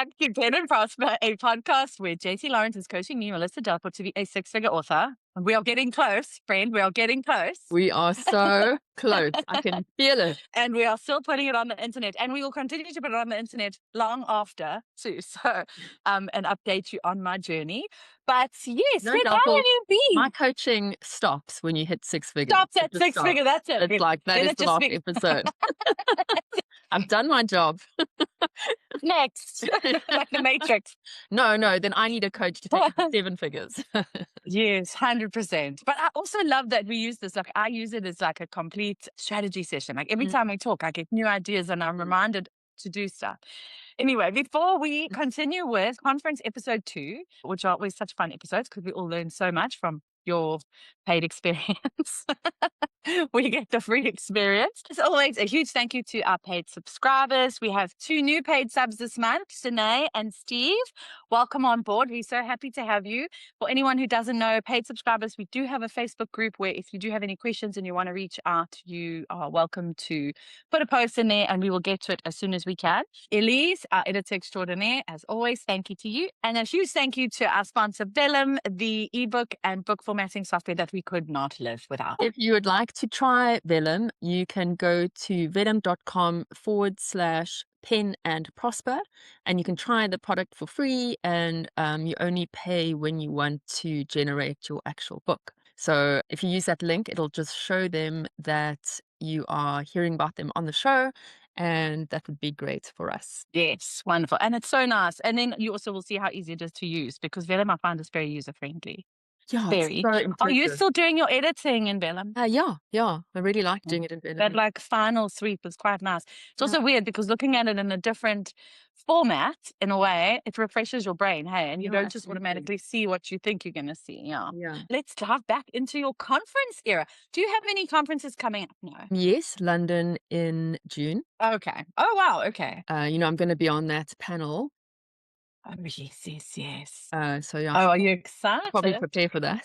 back to Ben and Prosper, a podcast where JT Lawrence is coaching me, Melissa Delport, to be a six-figure author. We are getting close, friend. We are getting close. We are so close. I can feel it. And we are still putting it on the internet. And we will continue to put it on the internet long after, too. So, and update you on my journey. But yes, No, friend, how have Delport, you been? my coaching stops when you hit six figures. Stops It at just six stops. figure. That's it. It's like, that Then is it the just last be- episode. I've done my job. Next, like the Matrix. No, then I need a coach to take it to seven figures. Yes, 100%. But I also love that we use this. Like, I use it as like a complete strategy session. Like every time we talk, I get new ideas and I'm reminded to do stuff. Anyway, before we continue with conference episode 2, which are always such fun episodes because we all learn so much from your paid experience. We get the free experience. As always, a huge thank you to our paid subscribers. We have 2 new paid subs this month, Sinead and Steve. Welcome on board. We're so happy to have you. For anyone who doesn't know, paid subscribers, we do have a Facebook group where if you do have any questions and you want to reach out, you are welcome to put a post in there and we will get to it as soon as we can. Elise, our editor extraordinaire, as always, thank you to you. And a huge thank you to our sponsor, Vellum, the ebook and book formatting software that we could not live without. If you would like to try Vellum, you can go to vellum.com/pen and prosper, and you can try the product for free, and you only pay when you want to generate your actual book. So if you use that link, it'll just show them that you are hearing about them on the show, and that would be great for us. Yes, wonderful. And it's so nice. And then you also will see how easy it is to use because Vellum, I find, is very user-friendly. Yeah, Very. it's so Are you intuitive. still doing your editing in Vellum? Yeah. I really like doing it in Vellum. That like final sweep is quite nice. It's also weird because looking at it in a different format, in a way, it refreshes your brain, hey, and you Yeah, don't just absolutely. automatically see what you think you're going to see. Yeah. Yeah. Let's dive back into your conference era. Do you have any conferences coming up? No. Yes, London in June. Okay. Oh, wow. Okay. I'm going to be on that panel. Oh, yes. So yeah, Oh, are you excited? probably prepare for that.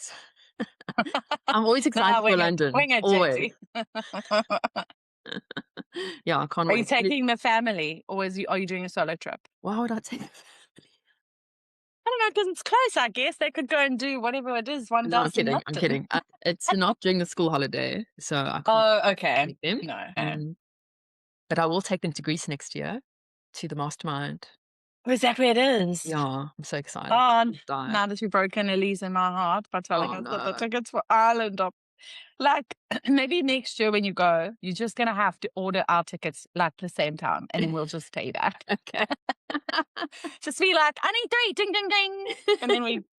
I'm always excited for London. Wing it, Always. JT. Yeah, I can't Are you wait. taking the family or are you doing a solo trip? Why would I take it? I don't know, because it's close, I guess. They could go and do whatever it is. One No, does. I'm kidding. It's not during the school holiday, so I can't Oh, okay. take them. No. But I will take them to Greece next year to the mastermind. Is that where it is? Yeah, I'm so excited. Oh, now that you've broken Elise in my heart by telling us that the tickets for Ireland are like maybe next year when you go, you're just gonna have to order our tickets like the same time, and then we'll just pay that. Okay. Just be like, I need 3, ding ding ding, and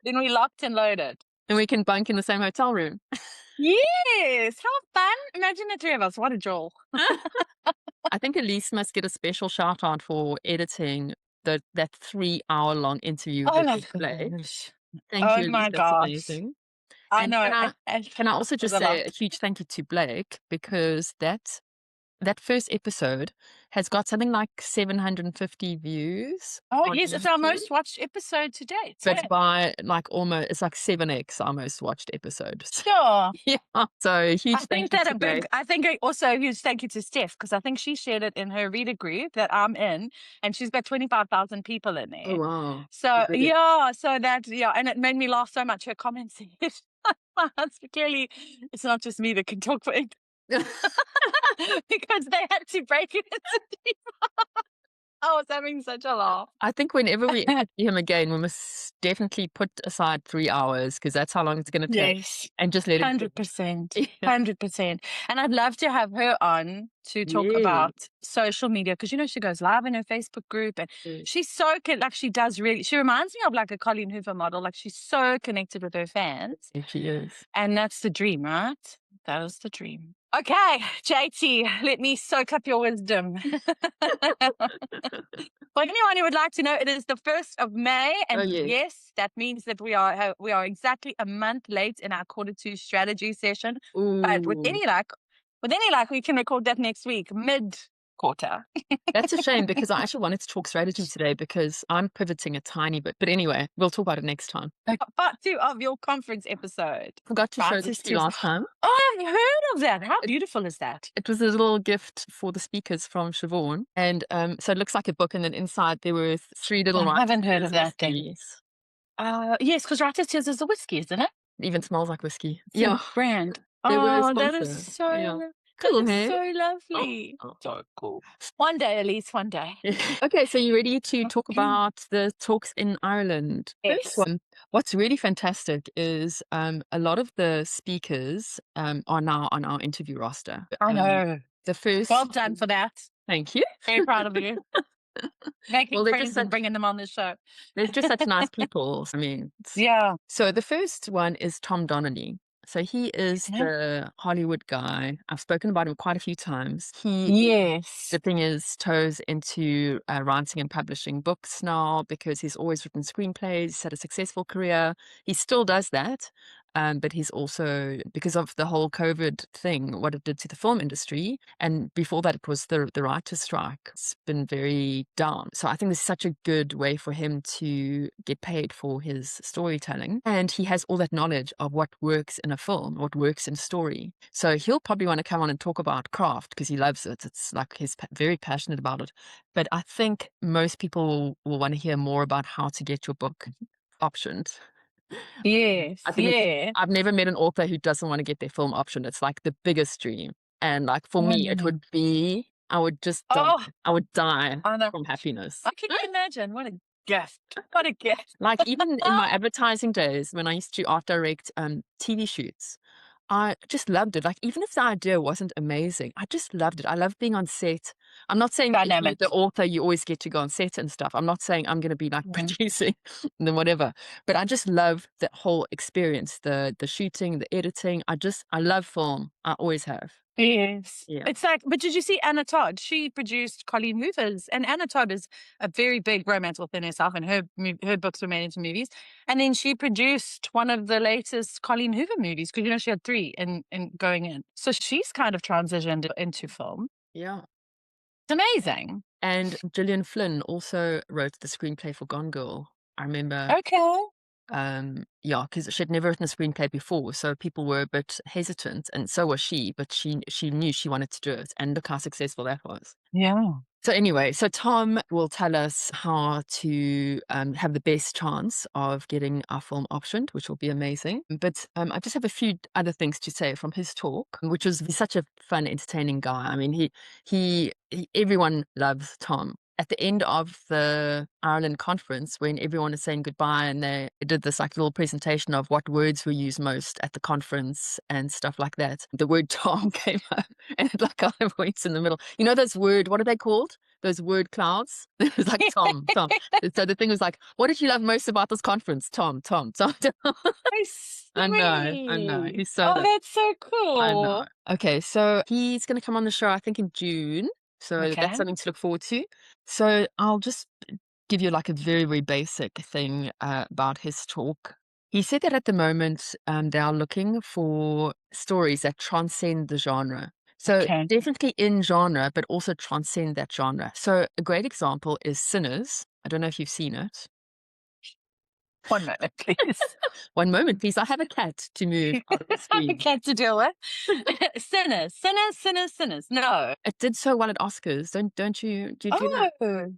then we locked and loaded. And we can bunk in the same hotel room. Yes, how fun! Imagine the 3 of us. What a joy. I think Elise must get a special shout out for editing that 3-hour-long interview. Oh my with Blake. gosh. Thank Oh you, my Elise. That's gosh. amazing. I And know. Can I also just say a huge thank you to Blake, because that first episode has got something like 750 views. Oh yes, it's our YouTube. most watched episode to date. But by like almost, it's like 7x our most watched episode. Sure. Yeah. So huge thank you to Blake. I think also a huge thank you to Steph, because I think she shared it in her reader group that I'm in, and she's got 25,000 people in there. Oh wow. So and it made me laugh so much. Her comments clearly it's not just me that can talk for it. Because they had to break it into people. I was having such a laugh. I think whenever we interview him again, we must definitely put aside 3 hours, because that's how long it's going to take. Yes. And just let it 100%. 100%. And I'd love to have her on to talk about social media, because she goes live in her Facebook group, and she's so she reminds me of like a Colleen Hoover model. Like, she's so connected with her fans. Yes, she is. And that's the dream, right? That is the dream. Okay, JT, let me soak up your wisdom. For anyone who would like to know, it is the 1st of May, and yes, that means that we are exactly a month late in our Q2 strategy session. Ooh. But with any luck, we can record that next week, mid quarter. That's a shame because I actually wanted to talk strategy today because I'm pivoting a tiny bit. But anyway, we'll talk about it next time. Part two of your conference episode. Forgot to show Right, this to you last time. Oh, I've heard of that. How beautiful is that? It was a little gift for the speakers from Siobhan. And so it looks like a book, and then inside there were 3 little I haven't heard of that thing. whiskeys. Yes, because Writer's Tears is a whiskey, isn't it? It even smells like whiskey. It's a brand. They were a Oh, that is sponsor. so Yeah. that Cool, is hey? so lovely. So cool. One day, Elise, one day. Okay, so you ready to talk about the talks in Ireland? Yes. First one, what's really fantastic is a lot of the speakers are now on our interview roster. I know. The first. Well done for that. Thank you. Very proud of you. Making they're friends and bringing them on the show. There's just such nice people. I mean, Yeah. So the first one is Tom Donnelly. So he is Yeah. the Hollywood guy. I've spoken about him quite a few times. He Yes. dipping his toes into writing and publishing books now because he's always written screenplays. He's had a successful career. He still does that. But he's also, because of the whole COVID thing, what it did to the film industry, and before that it was the writer's strike, it's been very down. So I think this is such a good way for him to get paid for his storytelling. And he has all that knowledge of what works in a film, what works in story. So he'll probably want to come on and talk about craft because he loves it. It's like he's very passionate about it. But I think most people will want to hear more about how to get your book optioned. Yes. I think Yeah. I've never met an author who doesn't want to get their film optioned. It's like the biggest dream. And like for me, it would be, I would just die. I would die from happiness. I can imagine. What a gift. What a gift. Like even in my advertising days, when I used to art direct TV shoots, I just loved it. Like even if the idea wasn't amazing, I just loved it. I love being on set. I'm not saying if you're the author, you always get to go on set and stuff. I'm not saying I'm going to be like producing and then whatever. But I just love the whole experience, the shooting, the editing. I love film. I always have. Yes. Yeah. It's like, but did you see Anna Todd? She produced Colleen Hoover's, and Anna Todd is a very big romance author herself, and her books were made into movies. And then she produced one of the latest Colleen Hoover movies because, you know, she had 3 in going in. So she's kind of transitioned into film. Yeah. It's amazing. And Gillian Flynn also wrote the screenplay for Gone Girl. I remember. Okay. Yeah, because she'd never written a screenplay before, so people were a bit hesitant, and so was she, but she knew she wanted to do it, and look how successful that was. Yeah. So anyway, so Tom will tell us how to have the best chance of getting our film optioned, which will be amazing. But I just have a few other things to say from his talk, which was such a fun, entertaining guy. I mean, he everyone loves Tom. At the end of the Ireland conference, when everyone is saying goodbye, and they did this like little presentation of what words were used most at the conference and stuff like that, the word Tom came up and it like kind of went in the middle. You know those what are they called? Those word clouds? It was like Tom. So the thing was like, what did you love most about this conference? Tom. I know. He's so that's so cool. I know. Okay, so he's going to come on the show, I think in June. So that's something to look forward to. So I'll just give you like a very, very basic thing about his talk. He said that at the moment they are looking for stories that transcend the genre. So definitely in genre, but also transcend that genre. So a great example is Sinners. I don't know if you've seen it. One moment, please. One moment, please. I have a cat to move out of the screen. A cat to deal with. Sinners. No. It did so well at Oscars. Don't you? Do you do that?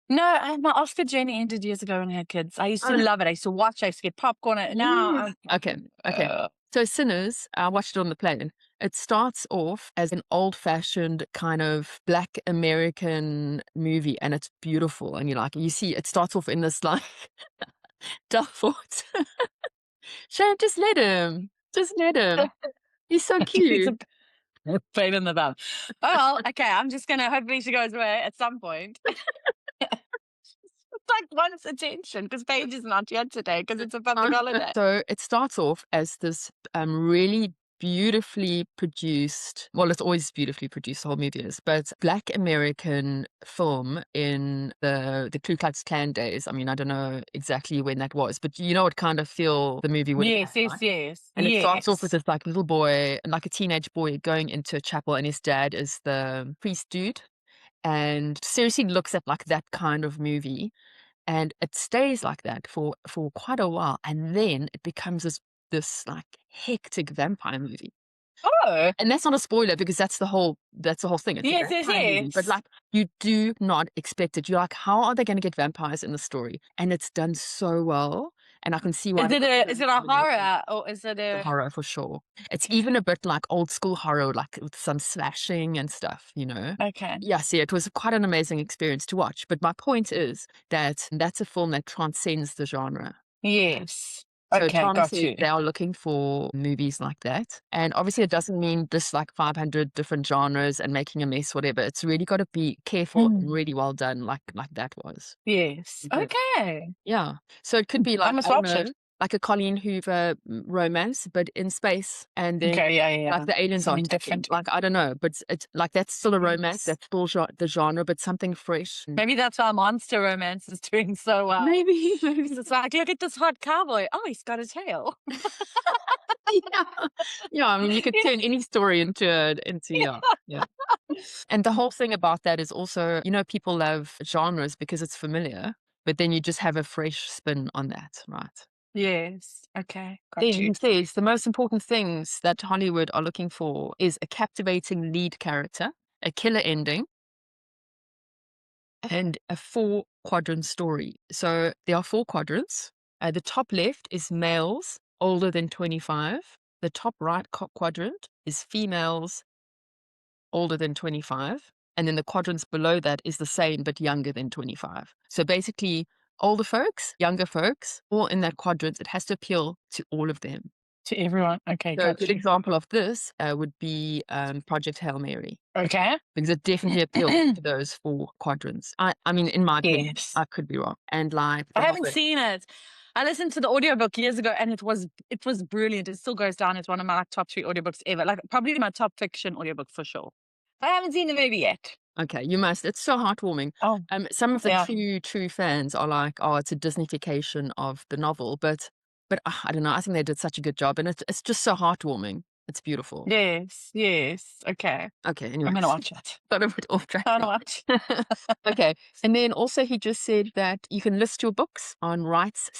No, my Oscar journey ended years ago when I had kids. I used to love it. I used to watch. I used to get popcorn. Now, okay. So Sinners, I watched it on the plane. It starts off as an old-fashioned kind of Black American movie, and it's beautiful. And you see, it starts off in this like Delport. Sharon, just let him. He's so cute. Pain in the bum. Well, okay. I'm just gonna. Hopefully, she goes away at some point. Like wants attention because Paige is not yet today because it's a public holiday. So it starts off as this really beautifully produced, well, it's always beautifully produced, the whole movie is, but Black American film in the Ku Klux Klan days. I mean, I don't know exactly when that was, but you know what kind of feel the movie would have. Yes. And it starts off with this like little boy, like a teenage boy going into a chapel, and his dad is the priest dude. and seriously looks at like that kind of movie, and it stays like that for quite a while, and then it becomes this like hectic vampire movie. Oh, And that's not a spoiler because that's the whole thing. It's a yes, yes, vampire movie, but yes. like you do not expect it. You're like, how are they going to get vampires in the story? And it's done so well, and I can see why Is they it got a so is many it a nominations. horror or is it The a horror for sure. It's okay? even a bit like old school horror, like with some slashing and stuff, you know? Okay. Yeah, see, it was quite an amazing experience to watch. But my point is that that's a film that transcends the genre. Yes. So Okay, Tom got says you. they are looking for movies like that. And obviously it doesn't mean just like 500 different genres and making a mess, whatever. It's really got to be careful and Mm. really well done, like that was. Yes. But Okay. yeah. So it could be I like, must I don't watch know, it. like a Colleen Hoover romance, but in space. And then Okay, yeah, like yeah. the aliens are Something attacking. different. Like, I don't know, but it's like that's still a romance. Yes. That's still the genre, but something fresh. And Maybe that's why Monster Romance is doing so well. maybe, maybe. 'Cause it's like, look at this hot cowboy. Oh, he's got a tail. Yeah. Yeah, I mean, you could Yeah, turn any story into yeah, yeah. And the whole thing about that is also, people love genres because it's familiar, but then you just have a fresh spin on that, right? yes. Okay, got Then you. he says the most important things that Hollywood are looking for is a captivating lead character, a killer ending, and a four-quadrant story. So there are four quadrants. The top left is males older than 25. The top right quadrant is females older than 25. And then the quadrants below that is the same but younger than 25. So basically, older folks, younger folks, all in that quadrant, it has to appeal to all of them. To everyone. Okay, So a got good you. example of this would be Project Hail Mary, Okay. because it definitely appeals to those four quadrants. I mean, in my opinion, Yes. I could be wrong. And like I the whole haven't thing. seen it. I listened to the audiobook years ago and it was brilliant. It still goes down as one of my like, top 3 audiobooks ever. Like probably my top fiction audiobook for sure. I haven't seen the movie yet. Okay, you must. It's so heartwarming. Oh, Some of the yeah. true fans are like, "Oh, it's a Disneyfication of the novel," but I don't know. I think they did such a good job, and it's just so heartwarming. It's beautiful. Yes, yes. Okay. Okay, I'm gonna anyways, watch it. got a bit off track I'm there. gonna watch. Okay, and then also he just said that you can list your books on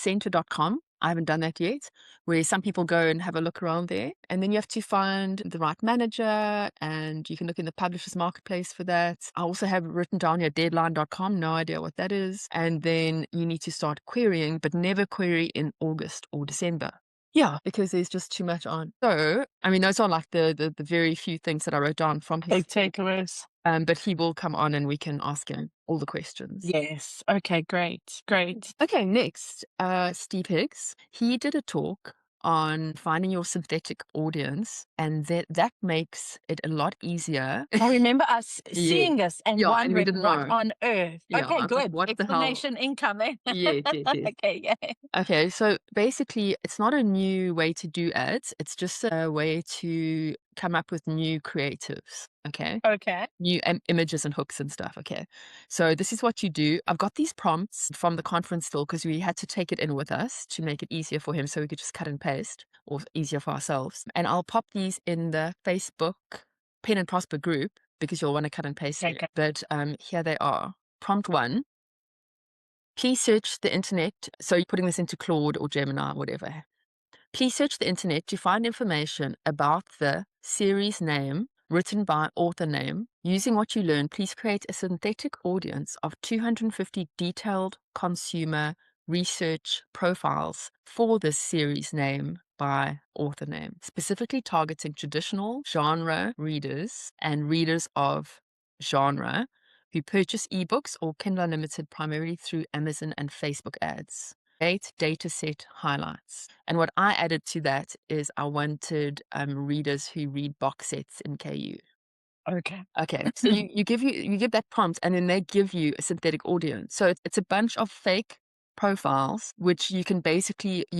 rightscenter.com. I haven't done that yet, where some people go and have a look around there. And then you have to find the right manager, and you can look in the publisher's marketplace for that. I also have written down here deadline.com, no idea what that is. And then you need to start querying, but never query in August or December. Yeah, because there's just too much on. So, I mean, those are like the very few things that I wrote down from his. Big takeaways. But he will come on and we can ask him all the questions. Yes. Okay, great. Great. Okay, next, Steve Higgs. He did a talk on finding your synthetic audience, and that makes it a lot easier. I remember us Yes. seeing this and Yeah, and we wondering didn't what know. on earth. Yeah, Okay, I was like, good. what the hell? Explanation incoming. Yes, yes, yes. Okay, yeah. Okay, so basically, it's not a new way to do ads. It's just a way to come up with new creatives. Okay. Okay. New images and hooks and stuff. Okay. So this is what you do. I've got these prompts from the conference still because we had to take it in with us to make it easier for him so we could just cut and paste or easier for ourselves. And I'll pop these in the Facebook Pen and Prosper group because you'll want to cut and paste Okay, it. good. But here they are. Prompt 1. Please search the internet. So you're putting this into Claude or Gemini or whatever. Please search the internet to find information about the series name written by author name. Using what you learn, please create a synthetic audience of 250 detailed consumer research profiles for this series name by author name, specifically targeting traditional genre readers and readers of genre who purchase ebooks or Kindle Unlimited primarily through Amazon and Facebook ads. 8 data set highlights. And what I added to that is I wanted readers who read box sets in KU. Okay. Okay, so you give that prompt, and then they give you a synthetic audience. So it's a bunch of fake profiles, which you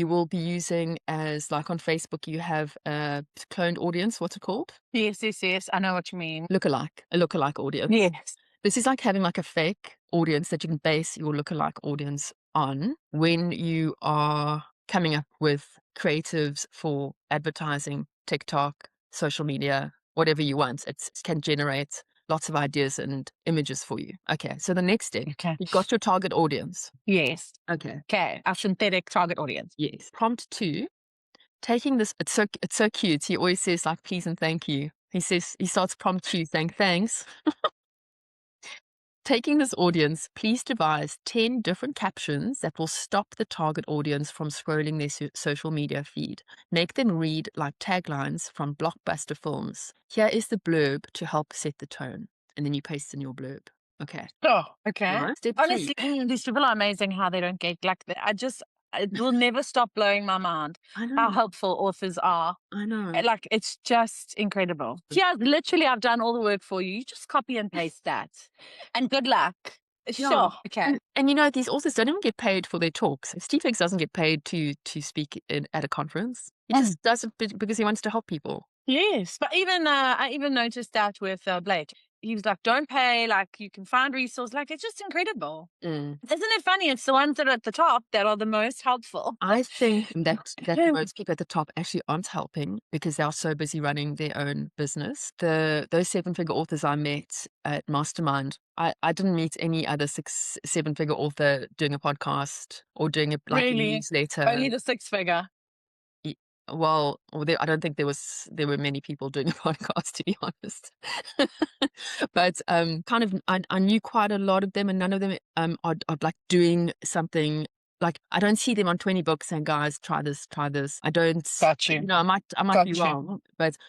will be using as, like on Facebook, you have a cloned audience. What's it called? Yes, yes, yes. I know what you mean. A lookalike audience. Yes. This is like having like a fake audience that you can base your lookalike audience on when you are coming up with creatives for advertising, TikTok, social media, whatever you want. It can generate lots of ideas and images for you. Okay, so the next step, Okay. you've got your target audience. Yes. Okay. Okay. Our synthetic target audience. Yes. Prompt 2, taking this, it's so cute. He always says like please and thank you. He starts prompt 2 saying thanks. Taking this audience, please devise 10 different captions that will stop the target audience from scrolling their social media feed. Make them read like taglines from blockbuster films. Here is the blurb to help set the tone. And then you paste in your blurb. Okay. Oh, okay. Right. Step 3. Honestly, these people are amazing how they don't get like that. It will never stop blowing my mind I how know. helpful authors are. I know. Like, it's just incredible. Yeah, literally, I've done all the work for you. You just copy and paste that. And good luck. Yeah. Sure. Okay. And these authors don't even get paid for their talks. Steve Hicks doesn't get paid to speak at a conference. He just does it because he wants to help people. Yes. But I even noticed that with Blake. He was like, don't pay, like you can find resources. Like, it's just incredible. Isn't it funny? It's the ones that are at the top that are the most helpful. I think that most people at the top actually aren't helping because they are so busy running their own business. Those 7-figure authors I met at Mastermind, I didn't meet any other 7-figure author doing a podcast or doing a Really? newsletter. Only the 6-figure. Well, I don't think there were many people doing a podcast, to be honest. But kind of, I knew quite a lot of them, and none of them are like doing something. Like, I don't see them on 20 books saying, guys, try this, try this. I don't, Got you. I might Got be you. wrong,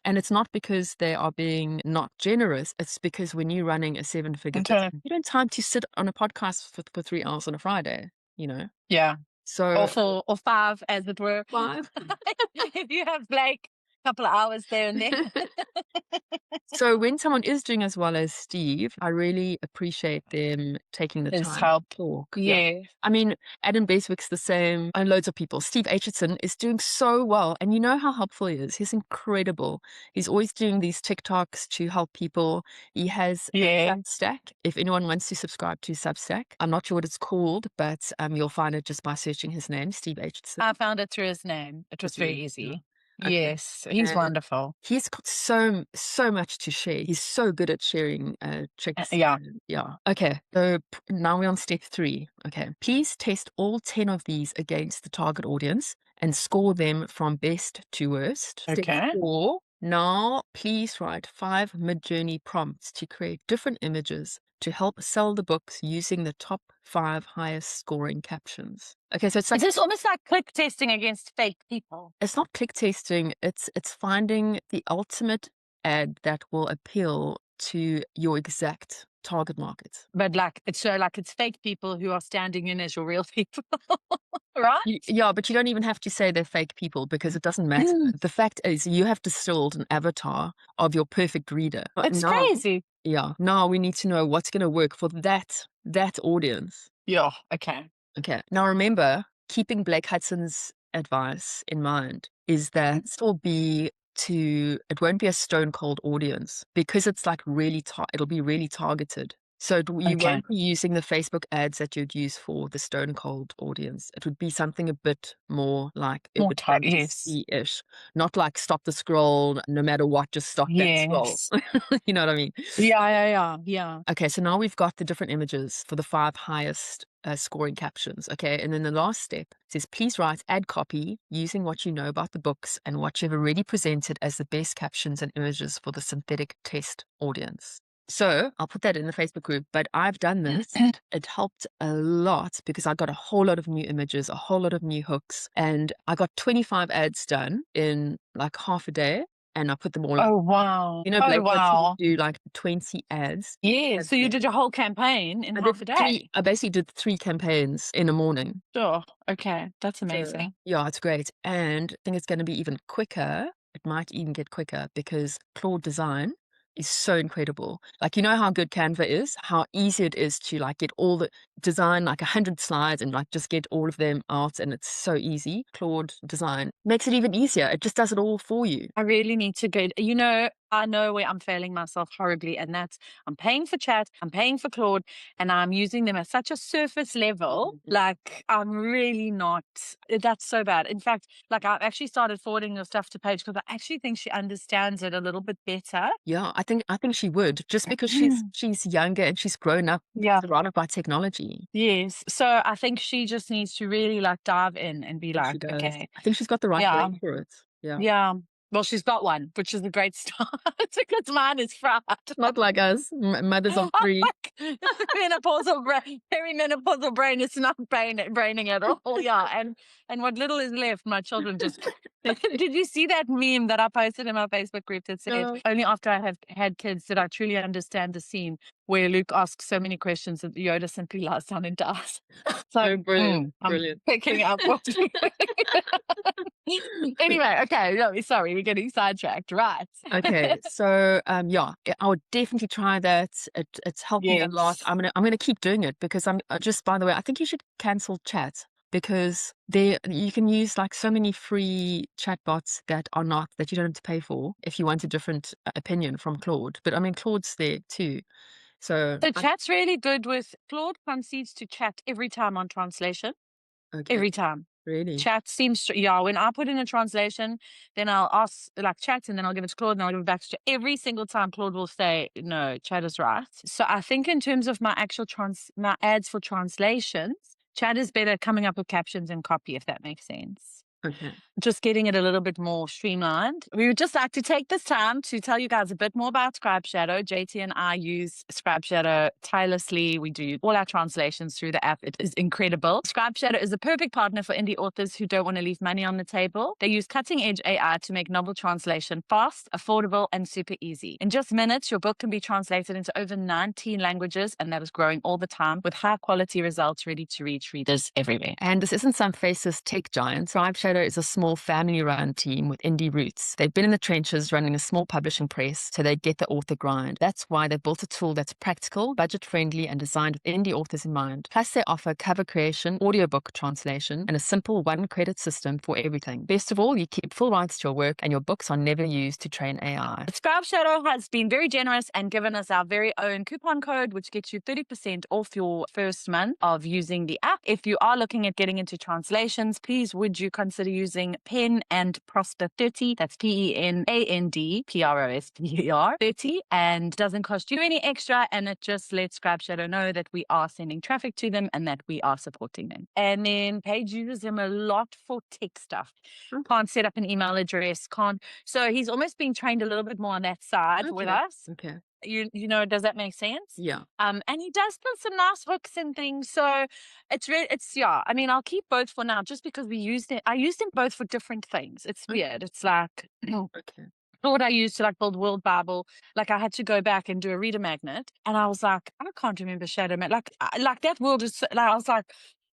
and it's not because they are being not generous. It's because when you're running a 7-figure Okay. business, you don't have time to sit on a podcast for 3 hours on a Friday, Yeah. So Or 5, as it were. 5. If you have like a couple of hours there and there. So when someone is doing as well as Steve, I really appreciate them taking the His time help. to talk. Yeah. I mean, Adam Beswick's the same, and loads of people. Steve Aitchison is doing so well, and you know how helpful he is. He's incredible. He's always doing these TikToks to help people. He has a Substack. If anyone wants to subscribe to Substack, I'm not sure what it's called, but you'll find it just by searching his name, Steve Aitchison. I found it through his name. It was very easy. Okay. Yes, he's wonderful. He's got so much to share. He's so good at sharing tricks. Yeah. Yeah. Okay. So now we're on step 3. Okay. Please test all 10 of these against the target audience and score them from best to worst. Okay. Step 4. Now, please write 5 mid-journey prompts to create different images to help sell the books using the top 5 highest scoring captions. Okay, so it's like, Is this almost like click testing against fake people? it's not click testing, it's finding the ultimate ad that will appeal to your exact target market. But like it's fake people who are standing in as your real people. Right? Yeah, but you don't even have to say they're fake people because it doesn't matter. The fact is you have distilled an avatar of your perfect reader. But It's now, crazy. yeah, now we need to know what's going to work for that audience. Yeah. Okay. Okay. Now remember, keeping Blake Hudson's advice in mind is that it won't be a stone cold audience because it's like it'll be really targeted. So you won't be using the Facebook ads that you'd use for the stone cold audience. It would be something a bit more like More ish, not like stop the scroll, no matter what, just stop that scroll. You know what I mean? Yeah. Okay, so now we've got the different images for the 5 highest scoring captions. Okay, and then the last step says, please write ad copy using what you know about the books and what you've already presented as the best captions and images for the synthetic test audience. So I'll put that in the Facebook group, but I've done this. It helped a lot because I got a whole lot of new images, a whole lot of new hooks, and I got 25 ads done in like half a day. And I put them all. Oh, wow. Blake wants you to do like 20 ads. Yeah. So you did your whole campaign in half a day. I basically did 3 campaigns in a morning. Sure. Okay. That's amazing. Yeah, it's great. And I think it's going to be even quicker. It might even get quicker because Claude Design is so incredible. Like, you know how good Canva is, how easy it is to like get all the design, like 100 slides and like just get all of them out, and it's so easy. Claude Design makes it even easier. It just does it all for you. I really need to go. I know where I'm failing myself horribly, and that's I'm paying for chat, I'm paying for Claude, and I'm using them at such a surface level. Like, I'm really not, that's so bad. In fact, like, I've actually started forwarding your stuff to Paige because I actually think she understands it a little bit better. Yeah, I think she would, just because she's younger and she's grown up Yeah. surrounded by technology. Yes. So I think she just needs to really like dive in and be I think she like, does. okay, I think she's got the right yeah, brain for it. Yeah. yeah. Well, she's got one, which is a great start because mine is fried. Not like us, mothers of three. Menopausal brain, perimenopausal brain is not braining at all. Yeah, and what little is left, my children just. Did you see that meme that I posted in my Facebook group that said, No. "Only after I have had kids did I truly understand the scene where Luke asks so many questions that Yoda simply lies down and dies." So Oh, brilliant, I'm brilliant. picking up what. Anyway, okay, no, sorry, we're getting sidetracked, right? Okay, so yeah, I would definitely try that. It's helped me a lot. Yes. I'm gonna keep doing it because I'm just, by the way, I think you should cancel chat, because there you can use like so many free chatbots that you don't have to pay for if you want a different opinion from Claude. But I mean, Claude's there too. So So chat's really good with Claude concedes to chat every time on translation. okay, Every time. really? Chat seems to, yeah, when I put in a translation, then I'll ask like chat and then I'll give it to Claude and I'll give it back to Chat. Every single time Claude will say, no, chat is right. So I think in terms of my actual my ads for translations, chat is better coming up with captions and copy, if that makes sense. Okay. Just getting it a little bit more streamlined. We would just like to take this time to tell you guys a bit more about Scribe Shadow. JT and I use Scribe Shadow tirelessly. We do all our translations through the app. It is incredible. Scribe Shadow is a perfect partner for indie authors who don't want to leave money on the table. They use cutting edge AI to make novel translation fast, affordable, and super easy. In just minutes, your book can be translated into over 19 languages, and that is growing all the time with high quality results ready to reach readers everywhere. And this isn't some faceless tech giant. Scribe Shadow is a small family-run team with indie roots. They've been in the trenches running a small publishing press, so they get the author grind. That's why they built a tool that's practical, budget-friendly, and designed with indie authors in mind. Plus, they offer cover creation, audiobook translation, and a simple one-credit system for everything. Best of all, you keep full rights to your work, and your books are never used to train AI. Scribe Shadow has been very generous and given us our very own coupon code, which gets you 30% off your first month of using the app. If you are looking at getting into translations, please would you consider using Pen and Prosper 30. That's PENANDPROSPER 30, and doesn't cost you any extra, and it just lets Scribe Shadow know that we are sending traffic to them and that we are supporting them. And then Paige uses them a lot for tech stuff. Can't set up an email address, can't. So he's almost being trained a little bit more on that side with us. Okay. You know, does that make sense? Yeah. And he does put some nice hooks and things. So it's yeah. I mean, I'll keep both for now, just because we used it. I used them both for different things. It's weird. It's like Okay. what I used to like build World Bible. Like I had to go back and do a reader magnet, and I was like, I can't remember Shadow Magnet. Like that world is like I was like,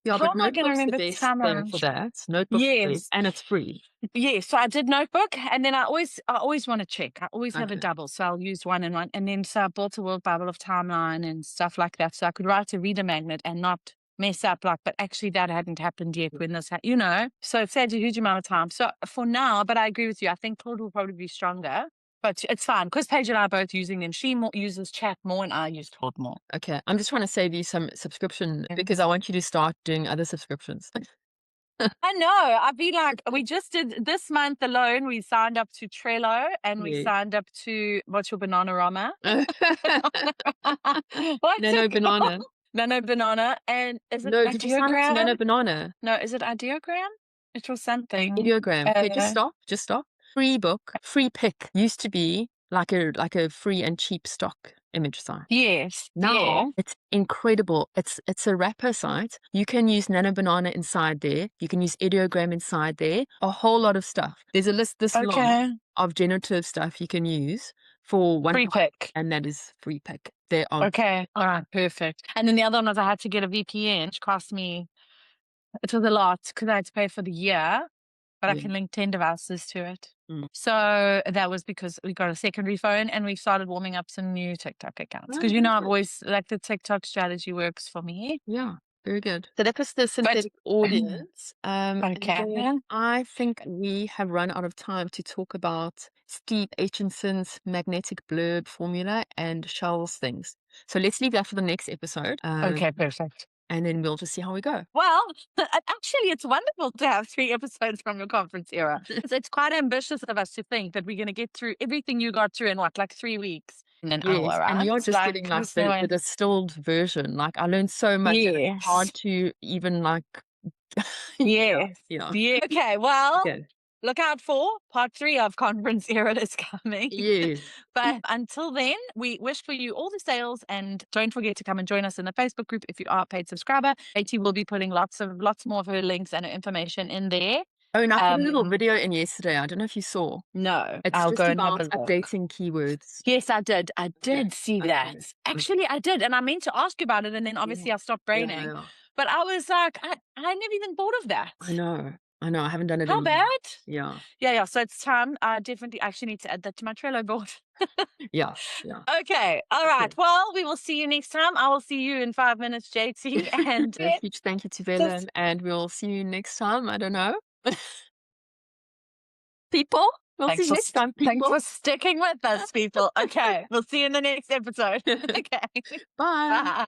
Yeah, how but am I going to Notebook's the remember best thing for timelines? that. Notebook's the best, Yes. and it's free. Yes, so I did Notebook, and then I always want to check. I always have a Okay. double, so I'll use one and one, and then so I built a World Bible of Timeline and stuff like that, so I could write a reader magnet and not mess up. Like, but actually that hadn't happened yet when this, you know. So it saves a huge amount of time. So for now, but I agree with you. I think Claude will probably be stronger, but it's fine because Paige and I are both using them. She uses Chat more, and I use Claude more. Okay. I'm just trying to save you some subscription because I want you to start doing other subscriptions. I know. I'd be like, we just did this month alone. We signed up to Trello and we Yeah. signed up to what's your Bananarama? What's Nano it Banana. called? Nano Banana. And is it No, did you sign up to Nano Ideogram? Banana? No, is it Ideogram? It was something. Ideogram. Okay, just Uh, stop. Just stop. Free book, free pick used to be like a free and cheap stock image site. yes. Yeah. Now it's incredible. It's a wrapper site. You can use Nano Banana inside there. You can use Ideogram inside there. A whole lot of stuff. There's a list this long Okay. of generative stuff you can use for one Free month, pick. and that is free pick. There are Okay. All right. Perfect. And then the other one was I had to get a VPN, which cost me, it was a lot because I had to pay for the year, but I yeah. can link 10 devices to it. Mm. So that was because we got a secondary phone and we started warming up some new TikTok accounts. Oh, Because, you know, I've good. always like the TikTok strategy works for me. Yeah. Very good. So that was the synthetic audience. And okay. then I think we have run out of time to talk about Steve Aitchison's magnetic blurb formula and Shell's things. So let's leave that for the next episode. Okay, perfect. And then we'll just see how we go. Well, actually, it's wonderful to have 3 episodes from your conference era. So it's quite ambitious of us to think that we're going to get through everything you got through in what, like 3 weeks in an hour, Yes, right? and you're It's just getting like the distilled version. Like I learned so much. It's yes. hard to even like. Yes. Yeah. Yeah. Okay. Well, Okay. look out for part 3 of conference era is coming. Yes. But until then, we wish for you all the sales, and don't forget to come and join us in the Facebook group if you are a paid subscriber. Tait will be putting lots more of her links and her information in there. Oh, and I put a little video in yesterday. I don't know if you saw. No, It's I'll just go and have about a look. updating keywords. Yes, I did. I did see Okay. that. Actually, I did. And I meant to ask you about it. And then obviously I stopped braining. Yeah. But I was like, I never even thought of that. I know. I haven't done it How in bad? Yeah. Yeah. So it's time. I definitely actually need to add that to my Trello board. Yeah. Okay. All right. Well, we will see you next time. I will see you in 5 minutes, JT. And A huge thank you to Bella, and we'll see you next time. I don't know. People, we'll see you next time, people. Thanks for sticking with us, people. Okay. We'll see you in the next episode. Okay. Bye. Bye.